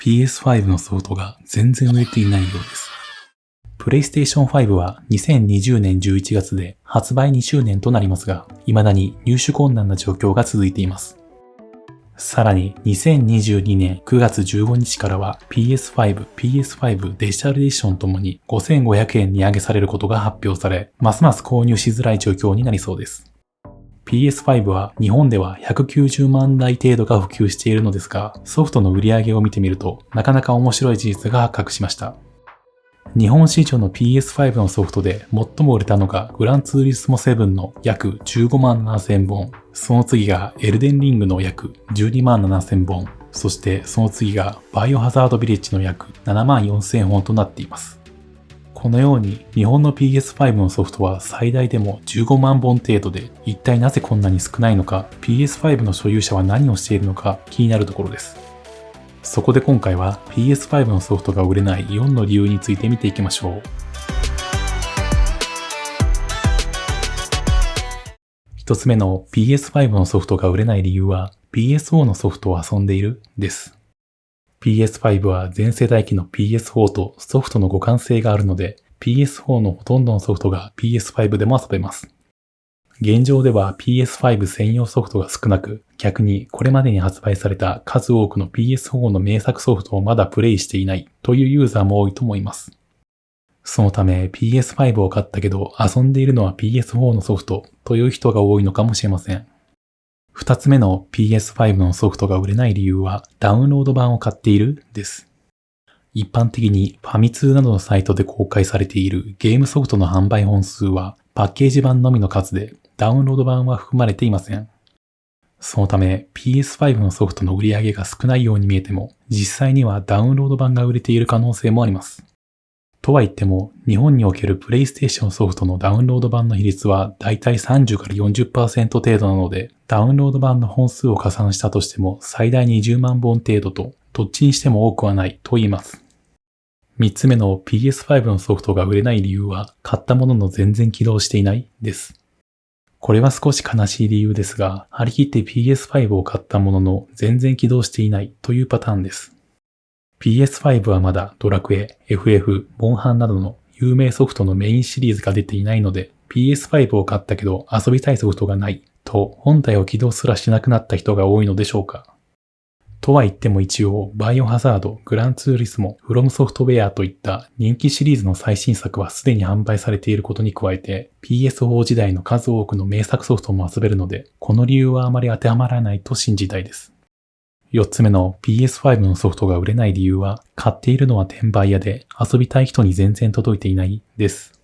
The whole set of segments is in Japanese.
PS5 のソフトが全然売れていないようです。PlayStation 5は2020年11月で発売2周年となりますが、未だに入手困難な状況が続いています。さらに2022年9月15日からは PS5 デジタルエディションともに5500円値上げされることが発表され、ますます購入しづらい状況になりそうです。PS5 は日本では190万台程度が普及しているのですが、ソフトの売り上げを見てみるとなかなか面白い事実が発覚しました。日本市場の PS5 のソフトで最も売れたのがグランツーリスモ7の約15万7000本、その次がエルデンリングの約12万7000本、そしてその次がバイオハザードビレッジの約7万4000本となっています。このように日本の PS5 のソフトは最大でも15万本程度で、一体なぜこんなに少ないのか、PS5 の所有者は何をしているのか気になるところです。そこで今回は PS5 のソフトが売れない4の理由について見ていきましょう。一つ目の PS5 のソフトが売れない理由は PS4 のソフトを遊んでいるです。PS5 は全世代機の PS4 とソフトの互換性があるので PS4 のほとんどのソフトが PS5 でも遊べます。現状では PS5 専用ソフトが少なく、逆にこれまでに発売された数多くの PS4 の名作ソフトをまだプレイしていないというユーザーも多いと思います。そのため PS5 を買ったけど遊んでいるのは PS4 のソフトという人が多いのかもしれません。二つ目の PS5 のソフトが売れない理由はダウンロード版を買っているです。一般的にファミ通などのサイトで公開されているゲームソフトの販売本数はパッケージ版のみの数でダウンロード版は含まれていません。そのため PS5 のソフトの売り上げが少ないように見えても実際にはダウンロード版が売れている可能性もあります。とは言っても日本におけるプレイステーションソフトのダウンロード版の比率はだいたい30から 40% 程度なのでダウンロード版の本数を加算したとしても最大20万本程度とどっちにしても多くはないと言います。三つ目の PS5 のソフトが売れない理由は買ったものの全然起動していないです。これは少し悲しい理由ですが、張り切って PS5 を買ったものの全然起動していないというパターンです。PS5 はまだドラクエ、FF、モンハンなどの有名ソフトのメインシリーズが出ていないので、PS5 を買ったけど遊びたいソフトがないと本体を起動すらしなくなった人が多いのでしょうか。とは言っても一応、バイオハザード、グランツーリスモ、フロムソフトウェアといった人気シリーズの最新作はすでに販売されていることに加えて、PS4 時代の数多くの名作ソフトも遊べるので、この理由はあまり当てはまらないと信じたいです。四つ目の PS5 のソフトが売れない理由は、買っているのは転売屋で遊びたい人に全然届いていないです。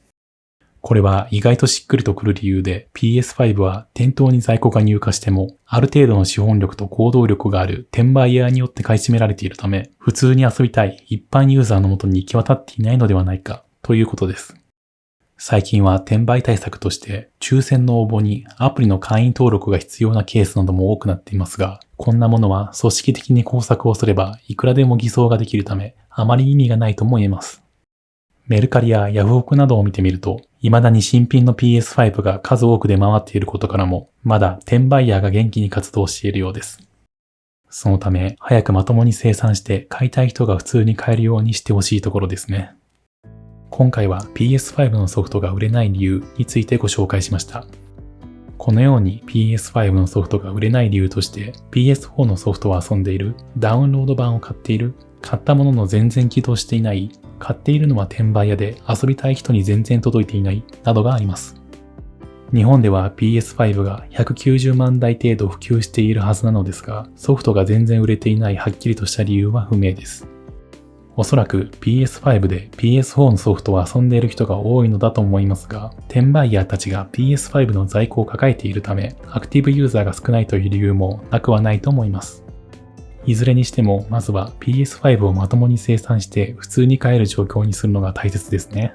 これは意外としっくりとくる理由で PS5 は店頭に在庫が入荷してもある程度の資本力と行動力がある転売ヤーによって買い占められているため普通に遊びたい一般ユーザーのもとに行き渡っていないのではないかということです。最近は転売対策として抽選の応募にアプリの会員登録が必要なケースなども多くなっていますが、こんなものは組織的に工作をすればいくらでも偽装ができるためあまり意味がないとも言えます。メルカリやヤフオクなどを見てみると、未だに新品の PS5 が数多く出回っていることからも、まだ転売ヤーが元気に活動しているようです。そのため、早くまともに生産して買いたい人が普通に買えるようにしてほしいところですね。今回は PS5 のソフトが売れない理由についてご紹介しました。このように PS5 のソフトが売れない理由として、PS4 のソフトを遊んでいる、ダウンロード版を買っている、買ったものの全然起動していない、買っているのは転売屋で遊びたい人に全然届いていないなどがあります。日本では PS5 が190万台程度普及しているはずなのですが、ソフトが全然売れていないはっきりとした理由は不明です。おそらく PS5 で PS4 のソフトを遊んでいる人が多いのだと思いますが、転売ヤーたちが PS5 の在庫を抱えているため、アクティブユーザーが少ないという理由もなくはないと思います。いずれにしても、まずは PS5 をまともに生産して普通に買える状況にするのが大切ですね。